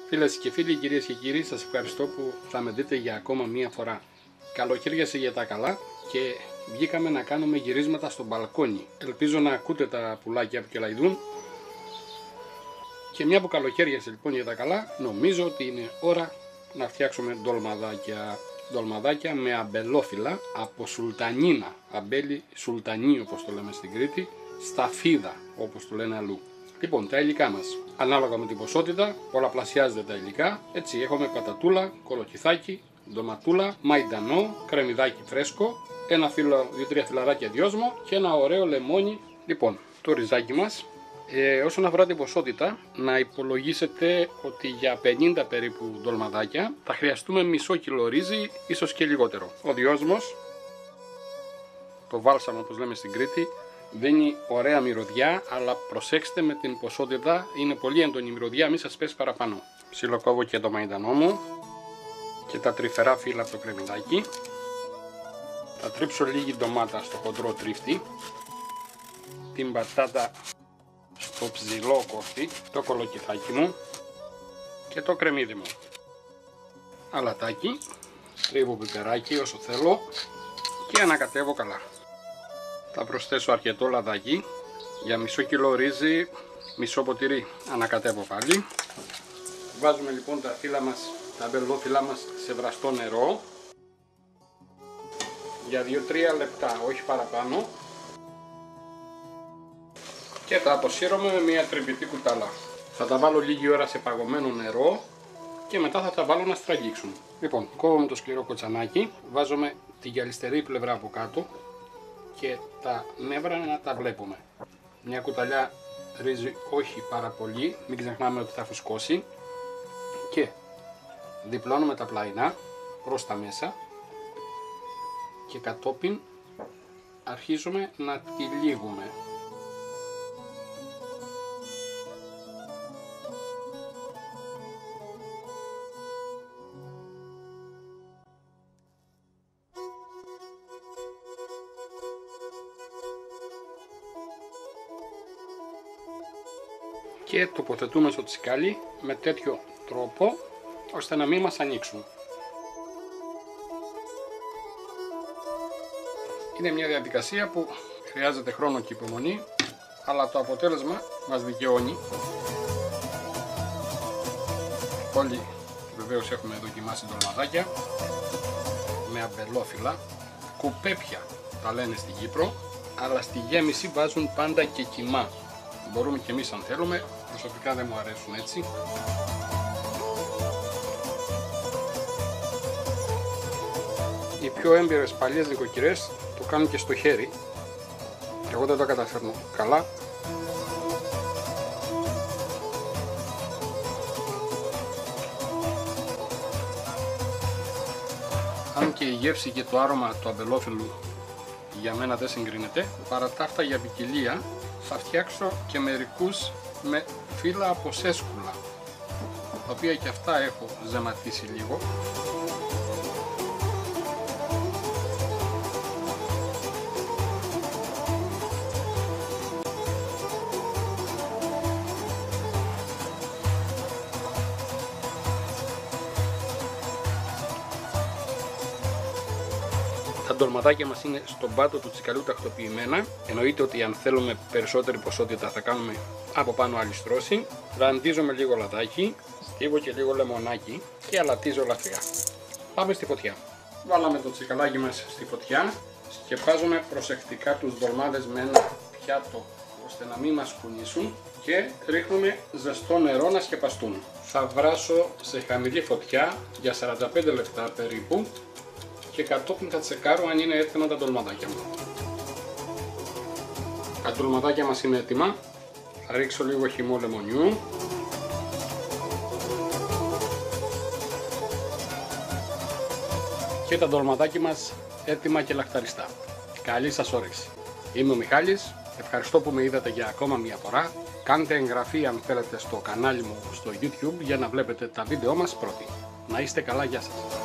Φίλες και φίλοι, κυρίες και κύριοι, σας ευχαριστώ που θα με δείτε για ακόμα μία φορά. Καλοκαίριασε για τα καλά και βγήκαμε να κάνουμε γυρίσματα στο μπαλκόνι. Ελπίζω να ακούτε τα πουλάκια που κελαϊδούν. Και μια που καλοκαίριασε λοιπόν για τα καλά, νομίζω ότι είναι ώρα να φτιάξουμε ντολμαδάκια με αμπελόφυλλα από σουλτανίνα. Αμπέλι σουλτανί, όπως το λέμε στην Κρήτη, σταφίδα όπως το λένε αλλού. Λοιπόν, τα υλικά μας, ανάλογα με την ποσότητα, πολλαπλασιάζεται τα υλικά. Έτσι, έχουμε πατατούλα, κολοκυθάκι, ντοματούλα, μαϊντανό, κρεμμυδάκι φρέσκο, ένα φύλλο, 2-3 φυλλαράκια δυόσμο και ένα ωραίο λεμόνι. Λοιπόν, το ριζάκι μας. Όσον αφορά την ποσότητα, να υπολογίσετε ότι για 50 περίπου ντολμαδάκια θα χρειαστούμε μισό κιλό ρύζι, ίσως και λιγότερο. Ο δυόσμος, το βάλσαμο όπως λέμε στην Κρήτη, δίνει ωραία μυρωδιά, αλλά προσέξτε με την ποσότητα, είναι πολύ έντονη η μυρωδιά, μη σας πέσει παραπάνω. Ψιλοκόβω και το μαϊντανό μου και τα τρυφερά φύλλα από το κρεμμυδάκι. Θα τρίψω λίγη ντομάτα στο χοντρό τρίφτη, την πατάτα στο ψηλό κόφτη, το κολοκυθάκι μου και το κρεμμύδι μου. Αλατάκι, τρίβω πιπεράκι όσο θέλω και ανακατεύω καλά. Θα προσθέσω αρκετό λαδάκι, για μισό κιλό ρύζι, μισό ποτήρι ανακατεύω πάλι. Βάζουμε λοιπόν τα φύλλα μας, τα αμπελόφυλλά μας σε βραστό νερό για 2-3 λεπτά, όχι παραπάνω, και τα αποσύρωμε με μια τρυπητή κουτάλα. Θα τα βάλω λίγη ώρα σε παγωμένο νερό και μετά θα τα βάλω να στραγγίξουν. Λοιπόν, κόβουμε το σκληρό κοτσανάκι, βάζουμε τη γυαλιστερή πλευρά από κάτω και τα νεύρα να τα βλέπουμε. Μια κουταλιά ρύζι, όχι πάρα πολύ, μην ξεχνάμε ότι θα φουσκώσει, και διπλώνουμε τα πλαϊνά προς τα μέσα και κατόπιν αρχίζουμε να τυλίγουμε. Και τοποθετούμε στο τσικάλι με τέτοιο τρόπο ώστε να μην μας ανοίξουν. Είναι μια διαδικασία που χρειάζεται χρόνο και υπομονή, αλλά το αποτέλεσμα μας δικαιώνει. Όλοι βεβαίως έχουμε δοκιμάσει ντολμαδάκια με αμπελόφυλλα, κουπέπια τα λένε στην Κύπρο, αλλά στη γέμιση βάζουν πάντα και κιμά. Μπορούμε και εμείς αν θέλουμε, προσωπικά δεν μου αρέσουν έτσι. Οι πιο έμπειρες παλιές νοικοκυρές το κάνουν και στο χέρι. Εγώ δεν το καταφέρνω καλά. Αν και η γεύση και το άρωμα του αμπελόφυλλου για μένα δεν συγκρίνεται, παρά τα αυτά για ποικιλία θα φτιάξω και μερικούς με φύλλα από σέσκουλα, τα οποία και αυτά έχω ζεματίσει λίγο. Τα ντολμαδάκια μας είναι στον πάτο του τσικαλιού τακτοποιημένα. Εννοείται ότι αν θέλουμε περισσότερη ποσότητα θα κάνουμε από πάνω άλλη στρώση. Βραντίζω λίγο λαδάκι, στίβω και λίγο λεμονάκι και αλατίζω ελαφριά. Πάμε στη φωτιά. Βάλαμε το τσικαλάκι μας στη φωτιά. Σκεπάζουμε προσεκτικά τους ντολμάδες με ένα πιάτο ώστε να μην μας κουνήσουν και ρίχνουμε ζεστό νερό να σκεπαστούν. Θα βράσω σε χαμηλή φωτιά για 45 λεπτά περίπου και κατόπιν θα τσεκάρω αν είναι έτοιμα τα ντολμαδάκια μου. Τα ντολμαδάκια μας είναι έτοιμα. Θα ρίξω λίγο χυμό λεμονιού. Και τα ντολμαδάκια μας έτοιμα και λαχταριστά. Καλή σας όρεξη. Είμαι ο Μιχάλης. Ευχαριστώ που με είδατε για ακόμα μια φορά. Κάντε εγγραφή αν θέλετε στο κανάλι μου στο YouTube για να βλέπετε τα βίντεό μας πρώτοι. Να είστε καλά, γεια σας.